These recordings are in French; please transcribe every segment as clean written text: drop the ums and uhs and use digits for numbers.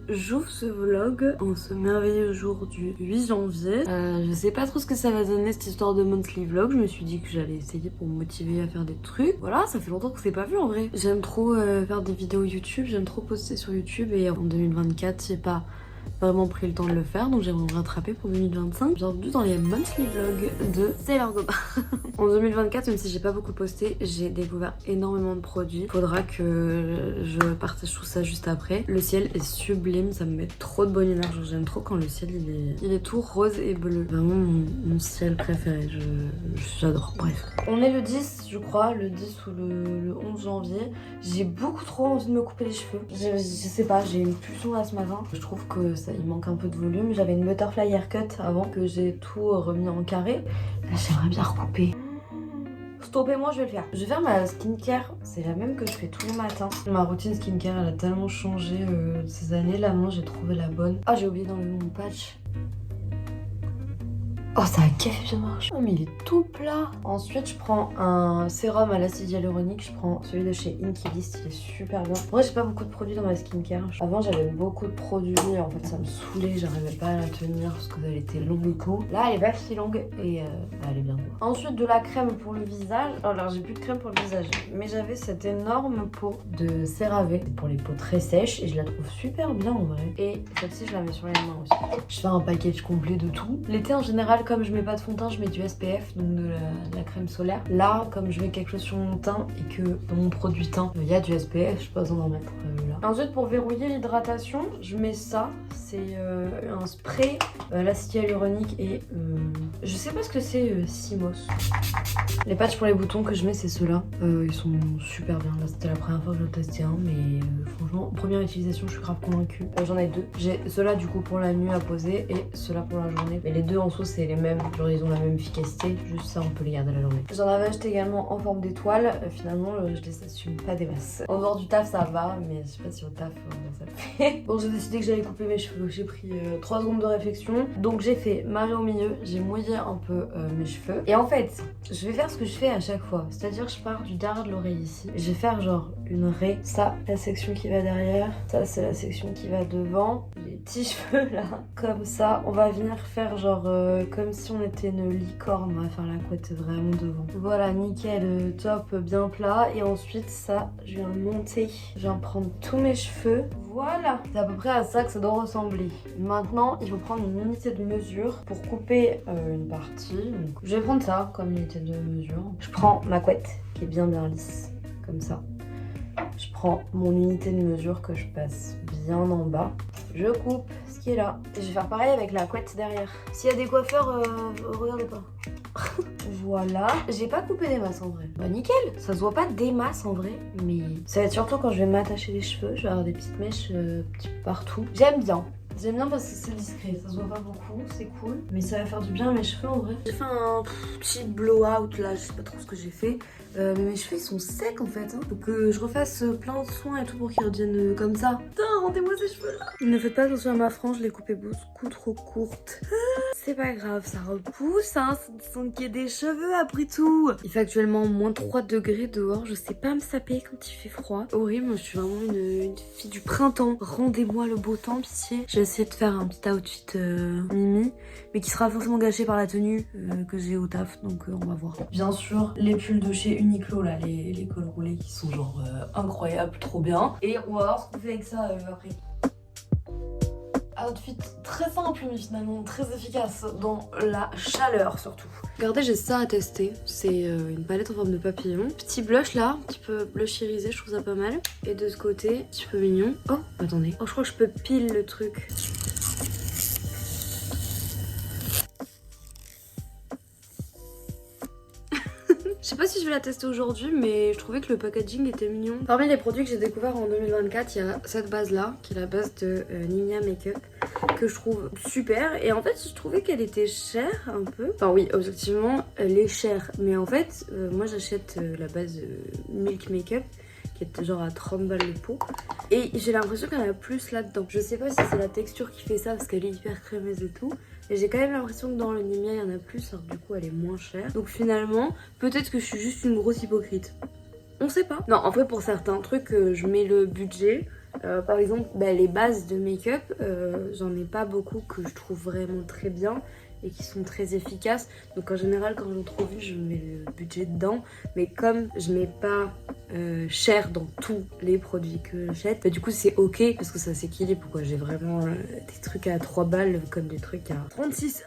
j'ouvre ce vlog en ce merveilleux jour du 8 janvier. Je sais pas trop ce que ça va donner cette histoire de monthly vlog. Je me suis dit que j'allais essayer pour me motiver à faire des trucs. Voilà, ça fait longtemps que c'est pas vu en vrai. J'aime trop faire des vidéos YouTube, j'aime trop poster sur YouTube et en 2024 j'ai pas vraiment pris le temps de le faire, donc j'aimerais me rattraper pour 2025. Bienvenue dans les monthly vlogs de Sailor Goba. En 2024, même si j'ai pas beaucoup posté, j'ai découvert énormément de produits. Faudra que je partage tout ça juste après. Le ciel est sublime, ça me met trop de bonne humeur. J'aime trop quand le ciel il est tout rose et bleu. Vraiment mon ciel préféré, j'adore. Bref. On est le 10, je crois, le 10 ou le 11 janvier. J'ai beaucoup trop envie de me couper les cheveux. Je sais pas, j'ai une pulsion là ce matin. Je trouve que il manque un peu de volume. J'avais une butterfly haircut avant que j'ai tout remis en carré. Là j'aimerais bien recouper. Stoppez-moi, je vais le faire. Je vais faire ma skincare, c'est la même que je fais tous les matins. Ma routine skincare elle a tellement changé ces années. Là maintenant j'ai trouvé la bonne. Ah j'ai oublié d'enlever mon patch. Oh ça a kiffé bien marché. Oh mais il est tout plat. Ensuite je prends un sérum à l'acide hyaluronique. Je prends celui de chez Inkey List, il est super bien. Moi j'ai pas beaucoup de produits dans ma skincare. Avant j'avais beaucoup de produits, en fait ça me saoulait, j'arrivais pas à la tenir parce qu'elle était longue et tout. Là elle est pas si longue et elle est bien. Ensuite de la crème pour le visage. Alors j'ai plus de crème pour le visage, mais j'avais cette énorme peau de CeraVe pour les peaux très sèches et je la trouve super bien en vrai. Et celle-ci je la mets sur les mains aussi. Je fais un package complet de tout. L'été en général, comme je mets pas de fond de teint, je mets du SPF, donc de la crème solaire. Là, comme je mets quelque chose sur mon teint et que dans mon produit teint, il y a du SPF, je peux pas besoin d'en mettre là. Ensuite, pour verrouiller l'hydratation, je mets ça. C'est un spray, l'acide hyaluronique et je sais pas ce que c'est, Simos. Les patchs pour les boutons que je mets, c'est ceux-là. Ils sont super bien. Là, c'était la première fois que je testais un, mais franchement, première utilisation, je suis grave convaincue. J'en ai deux. J'ai ceux-là du coup pour la nuit à poser et ceux-là pour la journée. Mais les deux en soi, c'est les mêmes. Genre, ils ont la même efficacité. Juste ça, on peut les garder la journée. J'en avais acheté également en forme d'étoile. Finalement, je les assume pas des masses. En dehors du taf, ça va, mais je sais pas si au taf, ça le fait. Bon, j'ai décidé que j'allais couper mes cheveux. J'ai pris 3 secondes de réflexion. Donc, j'ai fait marée au milieu. J'ai mouillé un peu mes cheveux. Et en fait, je vais faire ce que je fais à chaque fois. C'est-à-dire, je pars du derrière de l'oreille ici. Je vais faire genre une raie. Ça, la section qui va derrière. Ça, c'est la section qui va devant. Les petits cheveux là. Comme ça, on va venir faire genre comme si on était une licorne. On va faire la couette vraiment devant. Voilà, nickel, top, bien plat. Et ensuite, ça, je viens monter. Je viens prendre tous mes cheveux. Voilà. C'est à peu près à ça que ça doit ressembler. Maintenant, il faut prendre une unité de mesure pour couper une partie. Donc, je vais prendre ça comme unité de mesure. Je prends ma couette qui est bien lisse, comme ça. Je prends mon unité de mesure que je passe bien en bas. Je coupe ce qui est là. Et je vais faire pareil avec la couette derrière. S'il y a des coiffeurs, regardez pas. Voilà. J'ai pas coupé des masses en vrai. Bah nickel. Ça se voit pas des masses en vrai. Mais ça va être surtout quand je vais m'attacher les cheveux. Je vais avoir des petites mèches petit peu partout. J'aime bien. J'aime bien parce que c'est discret, ça se voit pas beaucoup, c'est cool. Mais ça va faire du bien à mes cheveux en vrai. J'ai fait un petit blowout là, je sais pas trop ce que j'ai fait. Mais mes cheveux ils sont secs en fait. Faut que je refasse plein de soins et tout pour qu'ils reviennent comme ça. Putain, rendez-moi ces cheveux là. Ne faites pas attention à ma frange, je l'ai coupée beaucoup trop courte. C'est pas grave, ça repousse, hein. Ce sont qu'il y a des cheveux après tout. Il fait actuellement moins 3 degrés dehors, je sais pas me saper quand il fait froid. Horrible, je suis vraiment une fille du printemps. Rendez-moi le beau temps, pitié. Je vais essayer de faire un petit outfit Mimi, mais qui sera forcément gâché par la tenue que j'ai au taf, donc on va voir. Bien sûr, les pulls de chez Uniqlo, là, les cols roulés qui sont genre incroyables, trop bien. Et on va voir ce qu'on fait avec ça après. Outfit très simple mais finalement très efficace dans la chaleur surtout. Regardez, j'ai ça à tester. C'est une palette en forme de papillon. Petit blush là, un petit peu blush irisé, je trouve ça pas mal. Et de ce côté, un petit peu mignon. Oh, attendez. Oh, je crois que je peux pile le truc. Je sais pas si je vais la tester aujourd'hui, mais je trouvais que le packaging était mignon. Parmi les produits que j'ai découvert en 2024, il y a cette base là, qui est la base de Nivea Makeup, que je trouve super. Et en fait, je trouvais qu'elle était chère un peu. Enfin oui, objectivement, elle est chère. Mais en fait, moi j'achète la base Milk Makeup, qui est genre à 30 balles le pot. Et j'ai l'impression qu'il y en a plus là-dedans. Je sais pas si c'est la texture qui fait ça, parce qu'elle est hyper crémeuse et tout. Et j'ai quand même l'impression que dans le Nivea, il y en a plus, alors du coup, elle est moins chère. Donc finalement, peut-être que je suis juste une grosse hypocrite. On sait pas. Non, en vrai, pour certains trucs, je mets le budget. Par exemple, les bases de make-up, j'en ai pas beaucoup que je trouve vraiment très bien et qui sont très efficaces. Donc en général, quand j'en trouve une, je mets le budget dedans. Mais comme je mets pas cher dans tous les produits que j'achète, du coup c'est ok parce que ça s'équilibre quoi. J'ai vraiment des trucs à 3 balles comme des trucs à 36.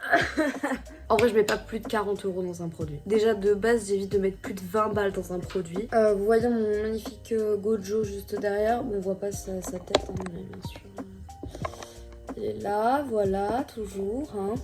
En vrai, je mets pas plus de 40 € dans un produit. Déjà de base, j'évite de mettre plus de 20 balles dans un produit. Vous voyez mon magnifique Gojo juste derrière. Bon, on voit pas sa tête, hein, mais bien sûr. Il est là, voilà, toujours. Hein.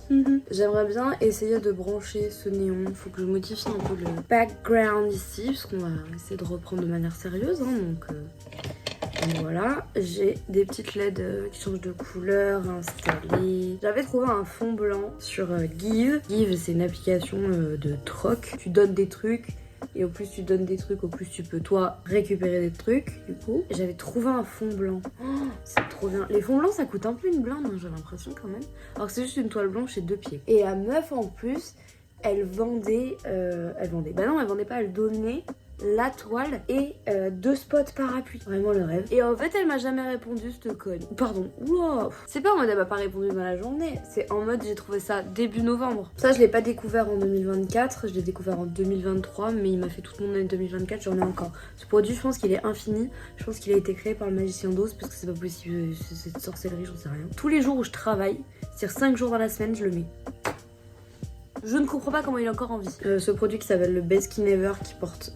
J'aimerais bien essayer de brancher ce néon. Il faut que je modifie un peu le background ici, parce qu'on va essayer de reprendre de manière sérieuse. Hein, donc voilà, j'ai des petites LED qui changent de couleur installées. J'avais trouvé un fond blanc sur Give. Give, c'est une application de troc. Tu donnes des trucs. Et au plus tu donnes des trucs, au plus tu peux toi récupérer des trucs. Du coup, j'avais trouvé un fond blanc. Oh, c'est trop bien. Les fonds blancs, ça coûte un peu une blinde, hein, j'ai l'impression quand même. Alors que c'est juste une toile blanche et 2 pieds. Et la meuf en plus, elle vendait. Elle vendait pas, elle donnait la toile et 2 spots parapluie. Vraiment le rêve. Et en fait, elle m'a jamais répondu, cette conne. Pardon. Wow. C'est pas en mode elle m'a pas répondu dans la journée. C'est en mode j'ai trouvé ça début novembre. Ça, je l'ai pas découvert en 2024. Je l'ai découvert en 2023. Mais il m'a fait toute mon année 2024. J'en ai encore. Ce produit, je pense qu'il est infini. Je pense qu'il a été créé par le magicien d'Oz. Parce que c'est pas possible. C'est de sorcellerie, j'en sais rien. Tous les jours où je travaille, c'est-à-dire 5 jours dans la semaine, je le mets. Je ne comprends pas comment il est encore en vie. Ce produit qui s'appelle le Best Skin Ever qui porte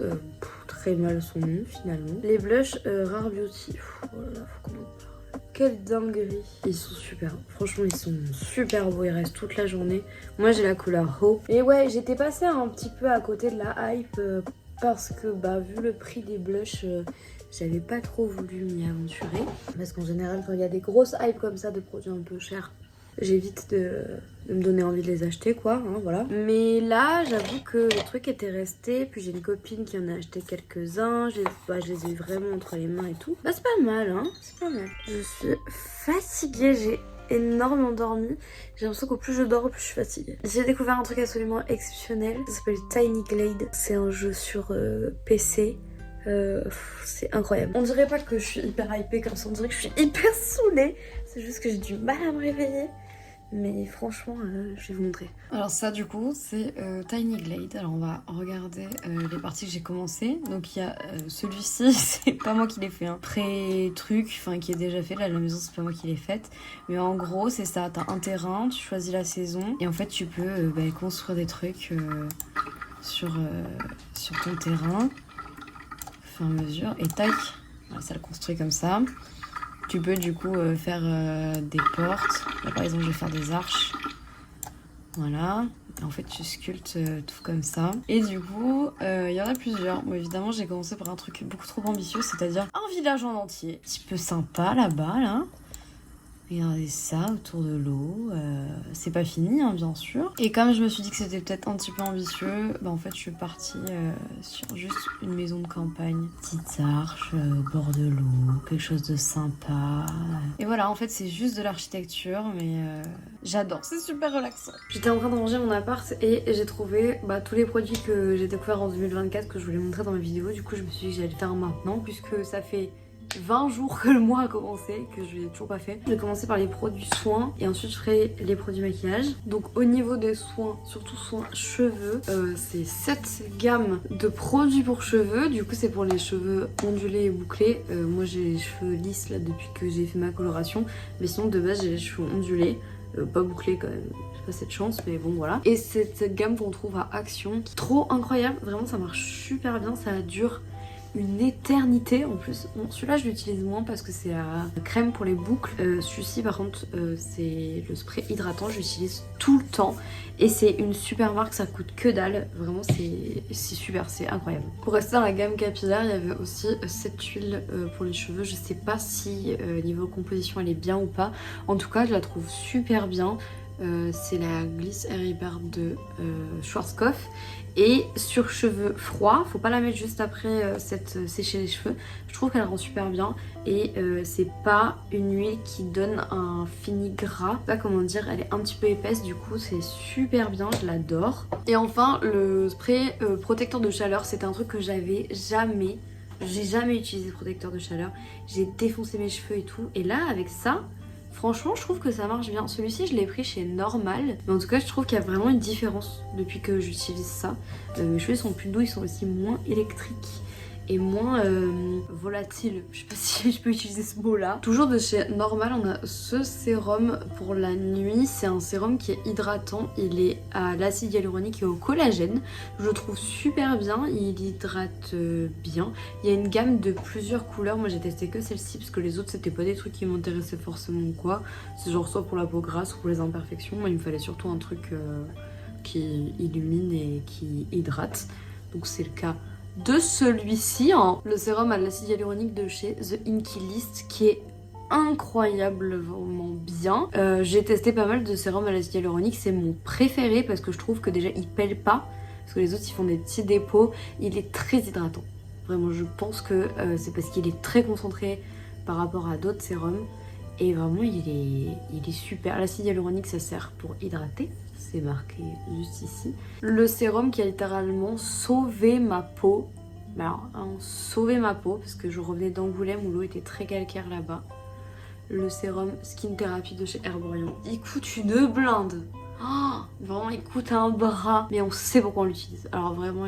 très mal son nom finalement. Les blushs Rare Beauty. Oh là là, faut qu'on en parle. Quelle dinguerie. Ils sont super. Franchement, ils sont super beaux. Ils restent toute la journée. Moi, j'ai la couleur Hope. Et ouais, j'étais passée un petit peu à côté de la hype parce que vu le prix des blushs, j'avais pas trop voulu m'y aventurer. Parce qu'en général, quand il y a des grosses hypes comme ça de produits un peu chers, j'évite de me donner envie de les acheter quoi, hein, voilà. Mais là, j'avoue que le truc était resté. Puis j'ai une copine qui en a acheté quelques-uns. Je les ai eu vraiment entre les mains et tout. C'est pas mal, hein. C'est pas mal. Je suis fatiguée, j'ai énormément dormi. J'ai l'impression qu'au plus je dors, au plus je suis fatiguée. J'ai découvert un truc absolument exceptionnel. Ça s'appelle Tiny Glade. C'est un jeu sur PC. C'est incroyable. On dirait pas que je suis hyper hypée comme ça, on dirait que je suis hyper saoulée. C'est juste que j'ai du mal à me réveiller. Mais franchement, je vais vous montrer. Alors ça du coup, c'est Tiny Glade. Alors on va regarder les parties que j'ai commencé. Donc il y a celui-ci, c'est pas moi qui l'ai fait. Pré-truc, enfin qui est déjà fait. Là, la maison, c'est pas moi qui l'ai faite. Mais en gros, c'est ça. T'as un terrain, tu choisis la saison. Et en fait, tu peux construire des trucs sur ton terrain. Au fur et à mesure. Et tac, voilà, ça le construit comme ça. Tu peux du coup faire des portes. Là par exemple je vais faire des arches. Voilà. Et en fait tu sculptes tout comme ça. Et du coup il y en a plusieurs. Bon évidemment j'ai commencé par un truc beaucoup trop ambitieux. C'est-à-dire un village en entier. Un petit peu sympa là-bas là. Regardez ça autour de l'eau. C'est pas fini hein, bien sûr. Et comme je me suis dit que c'était peut-être un petit peu ambitieux, en fait je suis partie sur juste une maison de campagne. Petites arches au bord de l'eau, quelque chose de sympa. Et voilà, en fait c'est juste de l'architecture mais j'adore, c'est super relaxant. J'étais en train de ranger mon appart et j'ai trouvé tous les produits que j'ai découverts en 2024 que je voulais montrer dans ma vidéo. Du coup je me suis dit que j'allais le faire maintenant puisque ça fait 20 jours que le mois a commencé, que je l'ai toujours pas fait. Je vais commencer par les produits soins et ensuite je ferai les produits maquillage. Donc au niveau des soins, surtout soins cheveux, c'est 7 gammes de produits pour cheveux. Du coup c'est pour les cheveux ondulés et bouclés. Moi j'ai les cheveux lisses là depuis que j'ai fait ma coloration. Mais sinon de base j'ai les cheveux ondulés. Pas bouclés quand même, j'ai pas cette chance mais bon voilà. Et cette gamme qu'on trouve à Action, trop incroyable, vraiment ça marche super bien, ça dure une éternité en plus. Bon, celui-là je l'utilise moins parce que c'est la crème pour les boucles. Celui-ci par contre c'est le spray hydratant, je l'utilise tout le temps et c'est une super marque, ça coûte que dalle, vraiment c'est super, c'est incroyable. Pour rester dans la gamme capillaire, il y avait aussi cette huile pour les cheveux. Je sais pas si niveau composition elle est bien ou pas, en tout cas je la trouve super bien. C'est la Gliss Air Repair de Schwarzkopf. Et sur cheveux froids, faut pas la mettre juste après sécher les cheveux. Je trouve qu'elle rend super bien. Et c'est pas une huile qui donne un fini gras. Pas comment dire, elle est un petit peu épaisse. Du coup c'est super bien, je l'adore. Et enfin le spray protecteur de chaleur, c'est un truc que j'avais jamais J'ai jamais utilisé de protecteur de chaleur. J'ai défoncé mes cheveux et tout. Et là, avec ça, franchement, je trouve que ça marche bien. Celui-ci, je l'ai pris chez Normal. Mais en tout cas, je trouve qu'il y a vraiment une différence depuis que j'utilise ça. Mes cheveux sont plus doux, ils sont aussi moins électriques et moins volatile. Je sais pas si je peux utiliser ce mot là. Toujours de chez Normal, on a ce sérum pour la nuit. C'est un sérum qui est hydratant. Il est à l'acide hyaluronique et au collagène. Je le trouve super bien. Il hydrate bien. Il y a une gamme de plusieurs couleurs. Moi j'ai testé que celle-ci parce que les autres c'était pas des trucs qui m'intéressaient forcément ou quoi. C'est genre soit pour la peau grasse ou pour les imperfections. Moi il me fallait surtout un truc qui illumine et qui hydrate. Donc c'est le cas de celui-ci, hein. Le sérum à l'acide hyaluronique de chez The Inkey List qui est incroyablement bien. J'ai testé pas mal de sérums à l'acide hyaluronique, c'est mon préféré parce que je trouve que déjà il pèle pas, parce que les autres ils font des petits dépôts. Il est très hydratant. Vraiment, je pense que c'est parce qu'il est très concentré par rapport à d'autres sérums. Et vraiment il est super. L'acide hyaluronique ça sert pour hydrater. C'est marqué juste ici. Le sérum qui a littéralement sauvé ma peau. Mais alors, sauvé ma peau parce que je revenais d'Angoulême où l'eau était très calcaire là-bas. Le sérum Skin Therapy de chez Herborian. Il coûte une blinde. Oh, vraiment, il coûte un bras. Mais on sait pourquoi on l'utilise. Alors vraiment,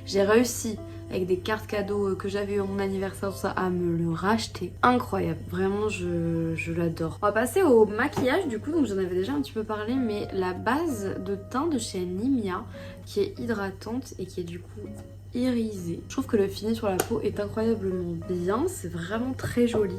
j'ai réussi avec des cartes cadeaux que j'avais eu à mon anniversaire, tout ça, à me le racheter. Incroyable. Vraiment, je l'adore. On va passer au maquillage du coup. Donc j'en avais déjà un petit peu parlé. Mais la base de teint de chez Nimia qui est hydratante et qui est du coup irisée. Je trouve que le fini sur la peau est incroyablement bien. C'est vraiment très joli.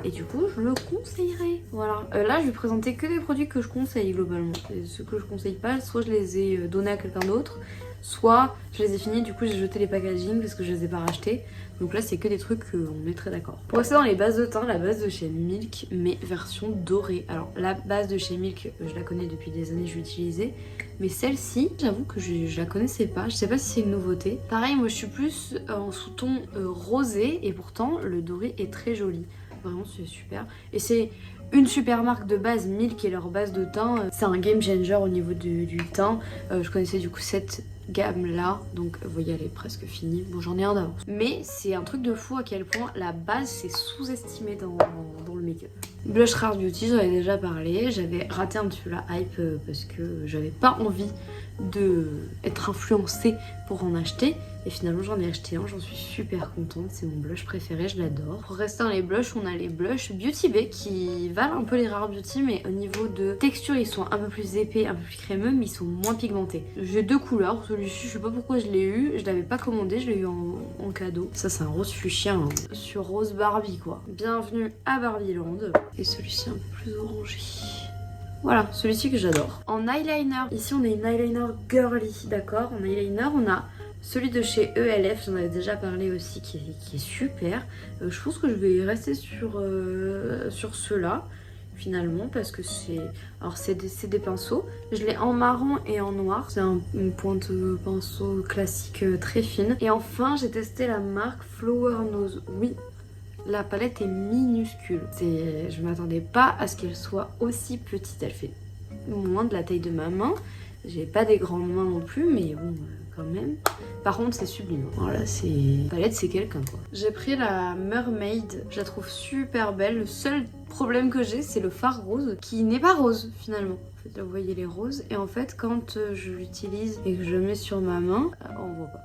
Et du coup, je le conseillerais. Voilà. Là, je vais présenter que des produits que je conseille globalement. Et ceux que je conseille pas, soit je les ai donnés à quelqu'un d'autre, soit je les ai finis, du coup j'ai jeté les packaging parce que je les ai pas rachetés. Donc là c'est que des trucs on est très d'accord. Pour rester dans les bases de teint, la base de chez Milk mais version dorée. Alors la base de chez Milk je la connais depuis des années, je l'ai utilisée. Mais celle-ci j'avoue que je la connaissais pas. Je sais pas si c'est une nouveauté. Pareil, moi je suis plus en sous-ton rosé et pourtant le doré est très joli. Vraiment c'est super. Et c'est une super marque de base, Milk, et leur base de teint. C'est un game changer au niveau du teint. Je connaissais du coup cette gamme là, donc vous voyez elle est presque finie. Bon, j'en ai un d'avance. Mais c'est un truc de fou à quel point la base c'est sous-estimé dans le make-up. Blush Rare Beauty, j'en avais déjà parlé. J'avais raté un petit peu la hype parce que j'avais pas envie d'être influencée pour en acheter. Et finalement j'en ai acheté un, j'en suis super contente, c'est mon blush préféré, je l'adore. Pour rester dans les blushs, on a les blushs Beauty Bay qui valent un peu les Rare Beauty, mais au niveau de texture ils sont un peu plus épais, un peu plus crémeux, mais ils sont moins pigmentés. J'ai deux couleurs, celui-ci je sais pas pourquoi je l'ai eu, je l'avais pas commandé, je l'ai eu en cadeau. Ça c'est un rose fuchsia, hein, sur rose Barbie quoi. Bienvenue à Barbieland. Et celui-ci un peu plus orangé. Voilà, celui-ci que j'adore. En eyeliner, ici on a une eyeliner girly, d'accord. En eyeliner on a celui de chez ELF, j'en avais déjà parlé aussi, qui est super. Je pense que je vais rester sur ceux-là, finalement, parce que c'est... Alors c'est des pinceaux. Je l'ai en marron et en noir. C'est une pointe pinceau classique très fine. Et enfin, j'ai testé la marque Flower Nose. Oui, la palette est minuscule. Je m'attendais pas à ce qu'elle soit aussi petite. Elle fait moins de la taille de ma main. J'ai pas des grandes mains non plus, mais bon... quand même. Par contre c'est sublime. Voilà, c'est... palette c'est quelqu'un quoi. J'ai pris la Mermaid, je la trouve super belle. Le seul problème que j'ai c'est le fard rose qui n'est pas rose finalement. En fait là vous voyez les roses et en fait quand je l'utilise et que je le mets sur ma main, on voit pas.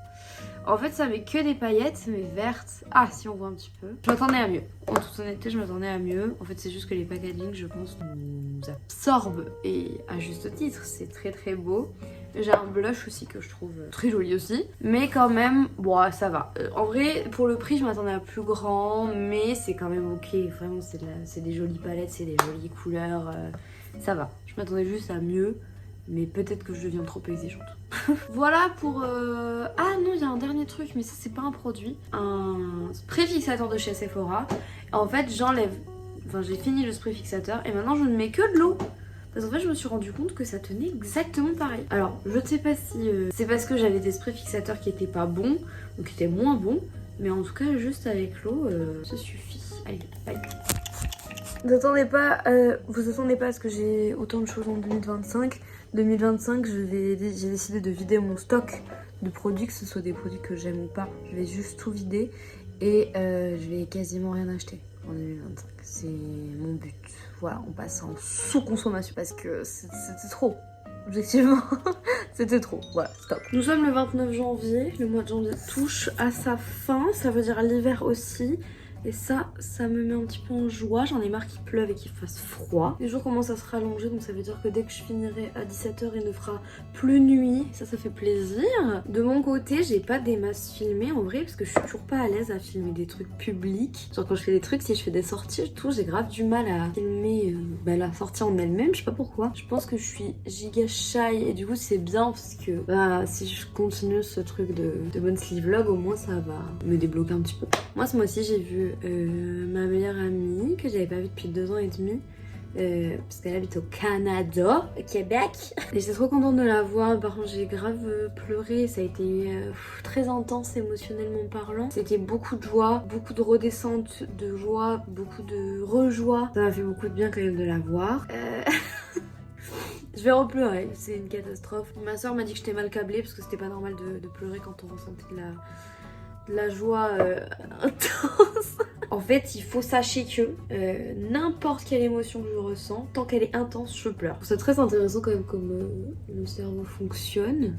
En fait ça met que des paillettes mais vertes. Ah si on voit un petit peu. Je m'attendais à mieux. En toute honnêteté je m'attendais à mieux. En fait c'est juste que les packaging je pense nous absorbent et à juste titre c'est très très beau. J'ai un blush aussi que je trouve très joli aussi. Mais quand même, bon ça va. En vrai, pour le prix, je m'attendais à plus grand. Mais c'est quand même ok. Vraiment, c'est des jolies palettes, c'est des jolies couleurs. Ça va. Je m'attendais juste à mieux. Mais peut-être que je deviens trop exigeante. Voilà pour... Ah non, il y a un dernier truc. Mais ça, c'est pas un produit. Un spray fixateur de chez Sephora. En fait, j'enlève... Enfin, j'ai fini le spray fixateur. Et maintenant, je ne mets que de l'eau. Parce qu'en fait je me suis rendu compte que ça tenait exactement pareil. Alors je ne sais pas si c'est parce que j'avais des sprays fixateurs qui étaient pas bons ou qui étaient moins bons. Mais en tout cas juste avec l'eau ça suffit. Allez, bye. Vous attendez pas à ce que j'ai autant de choses en 2025. 2025, j'ai décidé de vider mon stock de produits, que ce soit des produits que j'aime ou pas. Je vais juste tout vider et je vais quasiment rien acheter en 2025. C'est mon but. Voilà, on passe en sous-consommation parce que c'était trop. Objectivement, c'était trop. Voilà, stop. Nous sommes le 29 janvier. Le mois de janvier touche à sa fin. Ça veut dire l'hiver aussi. Et ça me met un petit peu en joie. J'en ai marre qu'il pleuve et qu'il fasse froid. Les jours commencent à se rallonger, donc ça veut dire que dès que je finirai à 17 h, il ne fera plus nuit. Ça fait plaisir. De mon côté, j'ai pas des masses filmées en vrai, parce que je suis toujours pas à l'aise à filmer des trucs publics. Genre quand je fais des trucs, si je fais des sorties et tout, j'ai grave du mal à filmer la sortie en elle-même. Je sais pas pourquoi. Je pense que je suis giga shy et du coup c'est bien parce que si je continue ce truc de monthly vlog, au moins ça va me débloquer un petit peu. Moi ce mois-ci j'ai vu ma meilleure amie que j'avais pas vue depuis 2 ans et demi parce qu'elle habite au Canada, au Québec, et j'étais trop contente de la voir. Par contre j'ai grave pleuré, ça a été très intense émotionnellement parlant. C'était beaucoup de joie, beaucoup de redescente de joie, beaucoup de rejoie. Ça m'a fait beaucoup de bien quand même de la voir. Je vais repleurer, c'est une catastrophe. Ma soeur m'a dit que j'étais mal câblée parce que c'était pas normal de pleurer quand on ressentait de la joie intense. En fait, il faut sachez que n'importe quelle émotion que je ressens, tant qu'elle est intense, je pleure. C'est très intéressant quand même comme le cerveau fonctionne.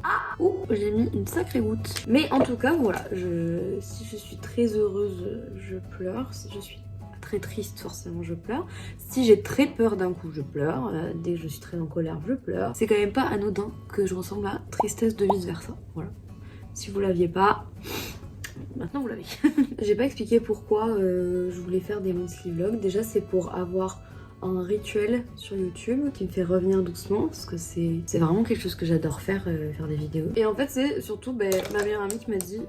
Ah, oh, j'ai mis une sacrée goutte. Mais en tout cas, voilà, si je suis très heureuse, je pleure. Si je suis très triste, forcément je pleure. Si j'ai très peur d'un coup, je pleure. Dès que je suis très en colère, je pleure. C'est quand même pas anodin que je ressemble à tristesse de vice versa. Voilà. Si vous l'aviez pas, maintenant vous l'avez. J'ai pas expliqué pourquoi je voulais faire des monthly vlogs. Déjà c'est pour avoir un rituel sur YouTube qui me fait revenir doucement parce que c'est vraiment quelque chose que j'adore faire, faire des vidéos. Et en fait c'est surtout ma meilleure amie qui m'a dit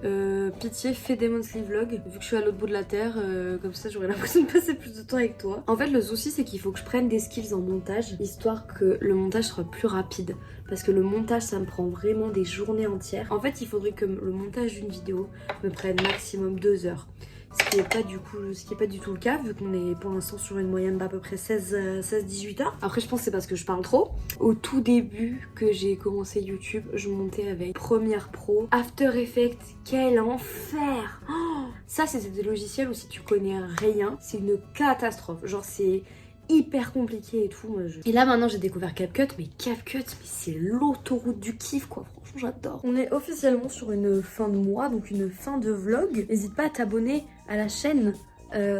pitié fais des monthly vlogs vu que je suis à l'autre bout de la terre, comme ça j'aurais l'impression de passer plus de temps avec toi. En fait le souci c'est qu'il faut que je prenne des skills en montage histoire que le montage soit plus rapide parce que le montage ça me prend vraiment des journées entières. En fait il faudrait que le montage d'une vidéo me prenne maximum 2 heures. Ce qui est pas du tout le cas vu qu'on est pour l'instant sur une moyenne d'à peu près 16-18 heures. Après je pense que c'est parce que je parle trop. Au tout début que j'ai commencé YouTube, je montais avec Premiere Pro, After Effects, quel enfer. Ça c'était des logiciels où si tu connais rien, c'est une catastrophe. Genre c'est hyper compliqué et tout. Et là maintenant j'ai découvert CapCut, mais c'est l'autoroute du kiff quoi, franchement j'adore. On est officiellement sur une fin de mois, donc une fin de vlog. N'hésite pas à t'abonner à la chaîne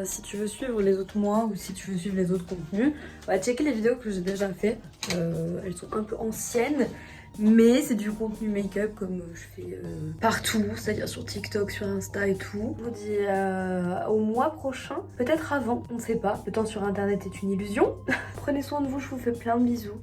si tu veux suivre les autres mois ou si tu veux suivre les autres contenus. On va checker les vidéos que j'ai déjà fait, elles sont un peu anciennes. Mais c'est du contenu make-up comme je fais partout, c'est-à-dire sur TikTok, sur Insta et tout. Je vous dis au mois prochain, peut-être avant, on ne sait pas. Le temps sur internet est une illusion. Prenez soin de vous, je vous fais plein de bisous.